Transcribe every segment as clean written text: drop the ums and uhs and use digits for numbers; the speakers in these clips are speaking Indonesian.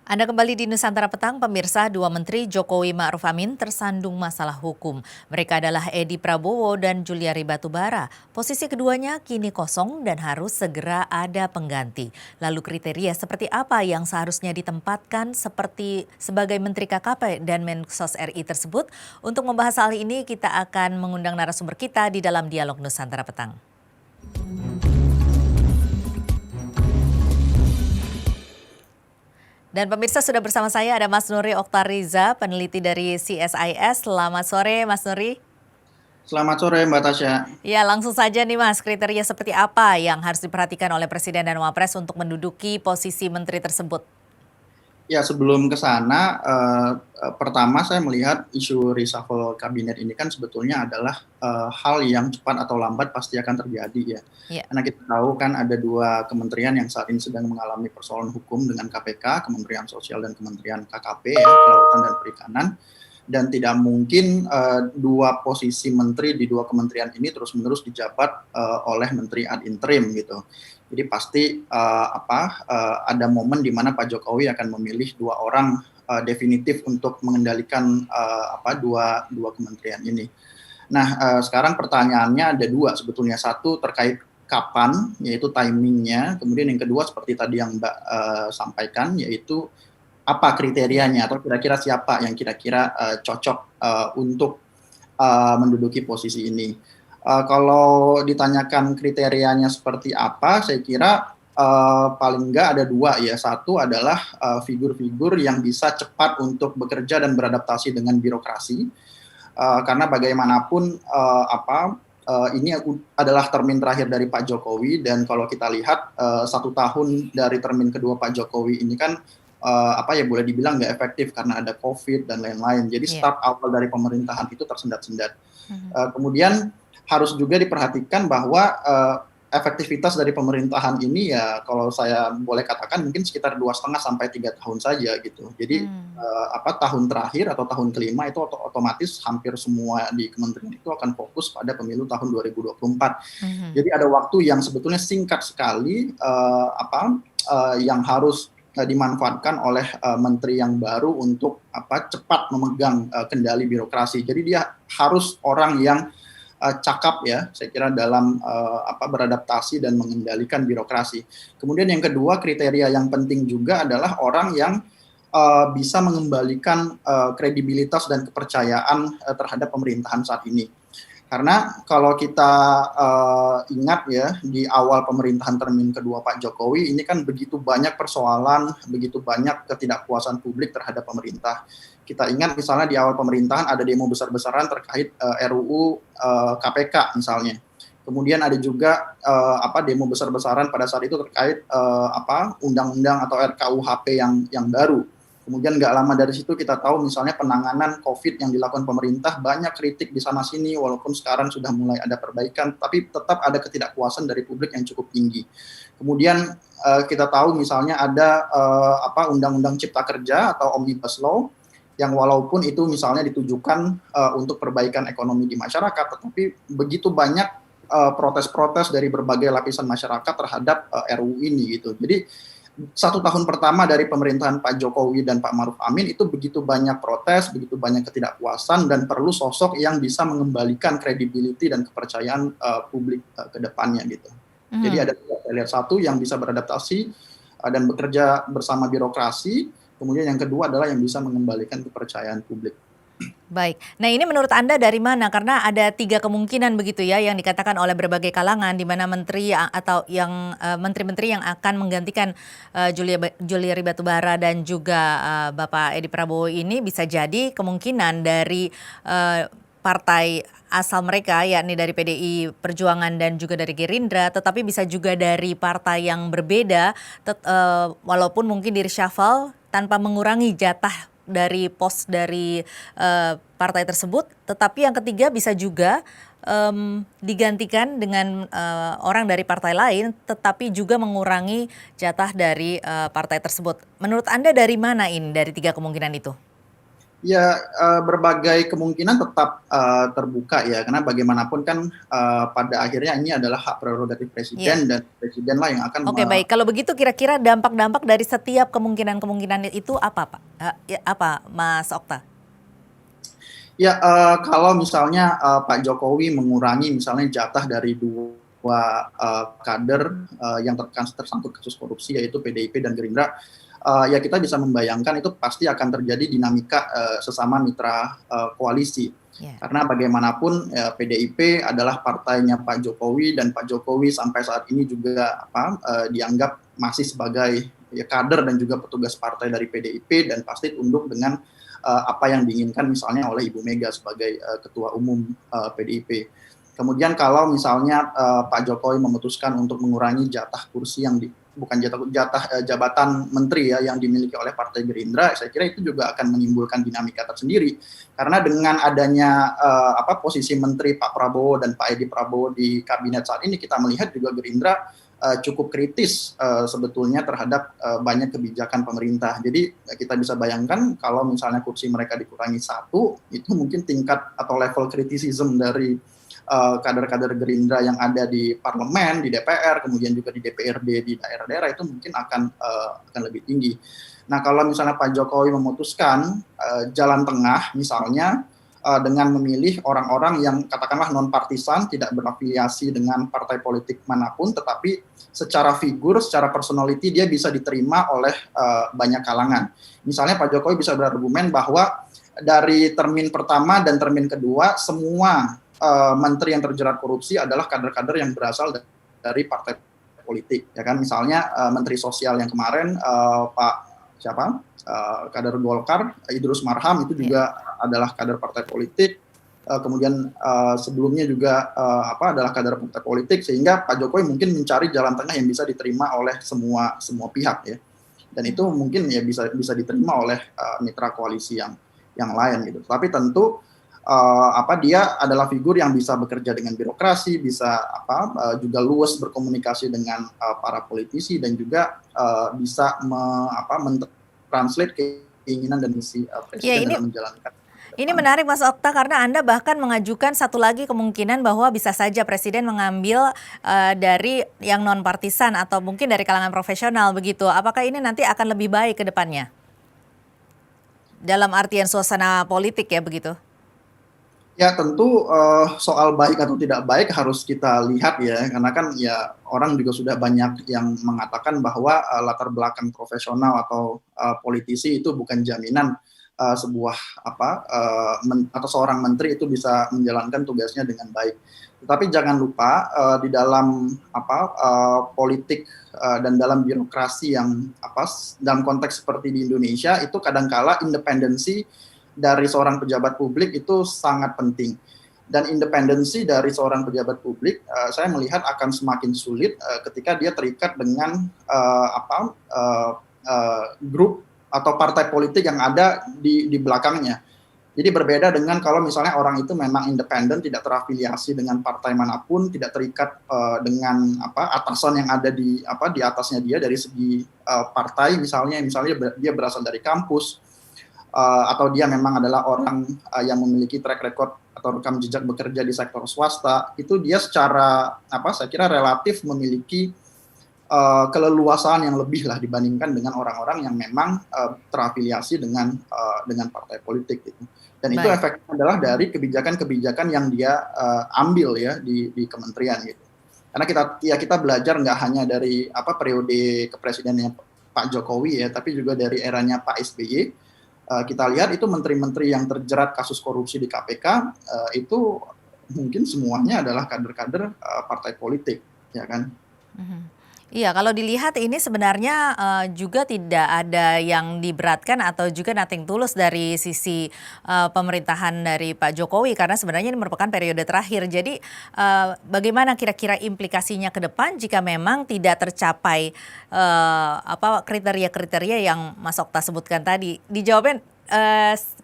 Anda kembali di Nusantara Petang, pemirsa. Dua Menteri Jokowi Ma'ruf Amin tersandung masalah hukum. Mereka adalah Edi Prabowo dan Juliari Batubara. Posisi keduanya kini kosong dan harus segera ada pengganti. Lalu kriteria seperti apa yang seharusnya ditempatkan sebagai Menteri KKP dan Mensos RI tersebut? Untuk membahas hal ini kita akan mengundang narasumber kita di dalam Dialog Nusantara Petang. Dan pemirsa, sudah bersama saya ada Mas Nuri Oktariza, peneliti dari CSIS. Selamat sore Mas Nuri. Selamat sore Mbak Tasya. Ya, langsung saja nih Mas, kriteria seperti apa yang harus diperhatikan oleh Presiden dan Wapres untuk menduduki posisi menteri tersebut? Ya, sebelum ke sana, pertama saya melihat isu reshuffle kabinet ini kan sebetulnya adalah hal yang cepat atau lambat pasti akan terjadi ya. Ya. Karena kita tahu kan ada dua kementerian yang saat ini sedang mengalami persoalan hukum dengan KPK, Kementerian Sosial dan Kementerian KKP ya, Kelautan dan Perikanan. Dan tidak mungkin dua posisi menteri di dua kementerian ini terus-menerus dijabat oleh menteri ad interim gitu. Jadi pasti ada momen di mana Pak Jokowi akan memilih dua orang definitif untuk mengendalikan dua kementerian ini. Nah, sekarang pertanyaannya ada dua sebetulnya. Satu terkait kapan, yaitu timingnya. Kemudian yang kedua seperti tadi yang Mbak sampaikan, yaitu apa kriterianya atau kira-kira siapa yang kira-kira cocok untuk menduduki posisi ini. Kalau ditanyakan kriterianya seperti apa, saya kira paling enggak ada dua ya. Satu adalah figur-figur yang bisa cepat untuk bekerja dan beradaptasi dengan birokrasi. Karena bagaimanapun ini adalah termin terakhir dari Pak Jokowi, dan kalau kita lihat 1 tahun dari termin kedua Pak Jokowi ini kan boleh dibilang nggak efektif karena ada COVID dan lain-lain. Jadi start awal dari pemerintahan itu tersendat-sendat. Kemudian harus juga diperhatikan bahwa efektivitas dari pemerintahan ini ya kalau saya boleh katakan mungkin sekitar 2,5 sampai 3 tahun saja gitu. Jadi tahun terakhir atau tahun kelima itu otomatis hampir semua di kementerian itu akan fokus pada pemilu tahun 2024. Jadi ada waktu yang sebetulnya singkat sekali yang harus dimanfaatkan oleh menteri yang baru untuk cepat memegang kendali birokrasi. Jadi dia harus orang yang cakap ya, saya kira dalam beradaptasi dan mengendalikan birokrasi. Kemudian yang kedua, kriteria yang penting juga adalah orang yang bisa mengembalikan kredibilitas dan kepercayaan terhadap pemerintahan saat ini. Karena kalau kita ingat ya, di awal pemerintahan termin kedua Pak Jokowi ini kan begitu banyak persoalan, begitu banyak ketidakpuasan publik terhadap pemerintah. Kita ingat misalnya di awal pemerintahan ada demo besar-besaran terkait RUU KPK misalnya. Kemudian ada juga demo besar-besaran pada saat itu terkait undang-undang atau RKUHP yang baru. Kemudian nggak lama dari situ kita tahu misalnya penanganan COVID yang dilakukan pemerintah, banyak kritik di sana sini walaupun sekarang sudah mulai ada perbaikan, tapi tetap ada ketidakpuasan dari publik yang cukup tinggi. Kemudian kita tahu misalnya ada Undang-Undang Cipta Kerja atau Omnibus Law yang walaupun itu misalnya ditujukan untuk perbaikan ekonomi di masyarakat, tetapi begitu banyak protes-protes dari berbagai lapisan masyarakat terhadap RUU ini gitu. Jadi 1 tahun pertama dari pemerintahan Pak Jokowi dan Pak Ma'ruf Amin itu begitu banyak protes, begitu banyak ketidakpuasan, dan perlu sosok yang bisa mengembalikan credibility dan kepercayaan publik ke depannya gitu. Jadi ada saya lihat satu yang bisa beradaptasi dan bekerja bersama birokrasi, kemudian yang kedua adalah yang bisa mengembalikan kepercayaan publik. Baik, nah ini menurut Anda dari mana? Karena ada 3 kemungkinan begitu ya yang dikatakan oleh berbagai kalangan, di mana menteri atau yang menteri-menteri yang akan menggantikan Juliari Batubara dan juga Bapak Edi Prabowo ini bisa jadi kemungkinan dari partai asal mereka, yakni dari PDI Perjuangan dan juga dari Gerindra, tetapi bisa juga dari partai yang berbeda, walaupun mungkin di reshuffle tanpa mengurangi jatah dari pos dari partai tersebut, tetapi yang ketiga bisa juga digantikan dengan orang dari partai lain, tetapi juga mengurangi jatah dari partai tersebut. Menurut Anda dari mana ini, dari 3 kemungkinan itu? Ya, berbagai kemungkinan tetap terbuka ya, karena bagaimanapun kan pada akhirnya ini adalah hak prerogatif Iya. presiden dan presidenlah yang akan Oke, baik. Kalau begitu kira-kira dampak-dampak dari setiap kemungkinan-kemungkinan itu apa, Pak? Ya, apa, Mas Okta? Ya, kalau misalnya Pak Jokowi mengurangi misalnya jatah dari dua kader yang tersangkut kasus korupsi yaitu PDIP dan Gerindra, ya kita bisa membayangkan itu pasti akan terjadi dinamika sesama mitra koalisi. Ya. Karena bagaimanapun PDIP adalah partainya Pak Jokowi dan Pak Jokowi sampai saat ini juga dianggap masih sebagai ya, kader dan juga petugas partai dari PDIP dan pasti tunduk dengan apa yang diinginkan misalnya oleh Ibu Mega sebagai ketua umum PDIP. Kemudian kalau misalnya Pak Jokowi memutuskan untuk mengurangi jatah kursi yang bukan jatah jabatan menteri ya yang dimiliki oleh Partai Gerindra, saya kira itu juga akan menimbulkan dinamika tersendiri. Karena dengan adanya posisi menteri Pak Prabowo dan Pak Edi Prabowo di kabinet saat ini, kita melihat juga Gerindra cukup kritis sebetulnya terhadap banyak kebijakan pemerintah. Jadi kita bisa bayangkan kalau misalnya kursi mereka dikurangi satu, itu mungkin tingkat atau level kritisisme dari kader-kader Gerindra yang ada di parlemen, di DPR, kemudian juga di DPRD di daerah-daerah itu mungkin akan lebih tinggi. Nah, kalau misalnya Pak Jokowi memutuskan jalan tengah, misalnya dengan memilih orang-orang yang katakanlah non partisan, tidak berafiliasi dengan partai politik manapun, tetapi secara figur, secara personality dia bisa diterima oleh banyak kalangan. Misalnya Pak Jokowi bisa berargumen bahwa dari termin pertama dan termin kedua semua menteri yang terjerat korupsi adalah kader-kader yang berasal dari partai politik, ya kan? Misalnya Menteri Sosial yang kemarin Pak siapa kader Golkar Idrus Marham itu juga adalah kader partai politik. Kemudian sebelumnya juga adalah kader partai politik, sehingga Pak Jokowi mungkin mencari jalan tengah yang bisa diterima oleh semua pihak ya. Dan itu mungkin ya bisa diterima oleh mitra koalisi yang lain gitu. Tapi tentu dia adalah figur yang bisa bekerja dengan birokrasi, bisa juga luas berkomunikasi dengan para politisi dan juga bisa mentranslate keinginan dan misi Ya, presiden dalam menjalankan. ini menarik Mas Okta karena Anda bahkan mengajukan satu lagi kemungkinan bahwa bisa saja Presiden mengambil dari yang non partisan atau mungkin dari kalangan profesional begitu. Apakah ini nanti akan lebih baik ke depannya? Dalam artian suasana politik ya begitu? Ya tentu soal baik atau tidak baik harus kita lihat ya, karena kan ya orang juga sudah banyak yang mengatakan bahwa latar belakang profesional atau politisi itu bukan jaminan sebuah atau seorang menteri itu bisa menjalankan tugasnya dengan baik. Tetapi jangan lupa di dalam politik dan dalam birokrasi yang dalam konteks seperti di Indonesia itu kadangkala independensi dari seorang pejabat publik itu sangat penting. Dan independensi dari seorang pejabat publik saya melihat akan semakin sulit ketika dia terikat dengan grup atau partai politik yang ada di belakangnya. Jadi berbeda dengan kalau misalnya orang itu memang independen, tidak terafiliasi dengan partai manapun, tidak terikat dengan atasan yang ada di atasnya dia dari segi partai, misalnya dia berasal dari kampus atau dia memang adalah orang yang memiliki track record atau rekam jejak bekerja di sektor swasta, itu dia secara saya kira relatif memiliki keleluasaan yang lebih lah dibandingkan dengan orang-orang yang memang terafiliasi dengan partai politik gitu. Dan itu efeknya adalah dari kebijakan-kebijakan yang dia ambil ya di kementerian gitu. Karena kita belajar nggak hanya dari periode kepresidenannya Pak Jokowi ya, tapi juga dari eranya Pak SBY. Kita lihat itu menteri-menteri yang terjerat kasus korupsi di KPK itu mungkin semuanya adalah kader-kader partai politik, ya kan? Iya, kalau dilihat ini sebenarnya juga tidak ada yang diberatkan atau juga nothing tulus dari sisi pemerintahan dari Pak Jokowi karena sebenarnya ini merupakan periode terakhir. Jadi bagaimana kira-kira implikasinya ke depan jika memang tidak tercapai kriteria-kriteria yang Mas Okta sebutkan tadi? Dijawabin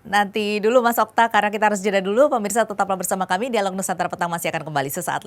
nanti dulu Mas Okta karena kita harus jeda dulu. Pemirsa tetaplah bersama kami, Dialog Nusantara Petang masih akan kembali sesaat lagi.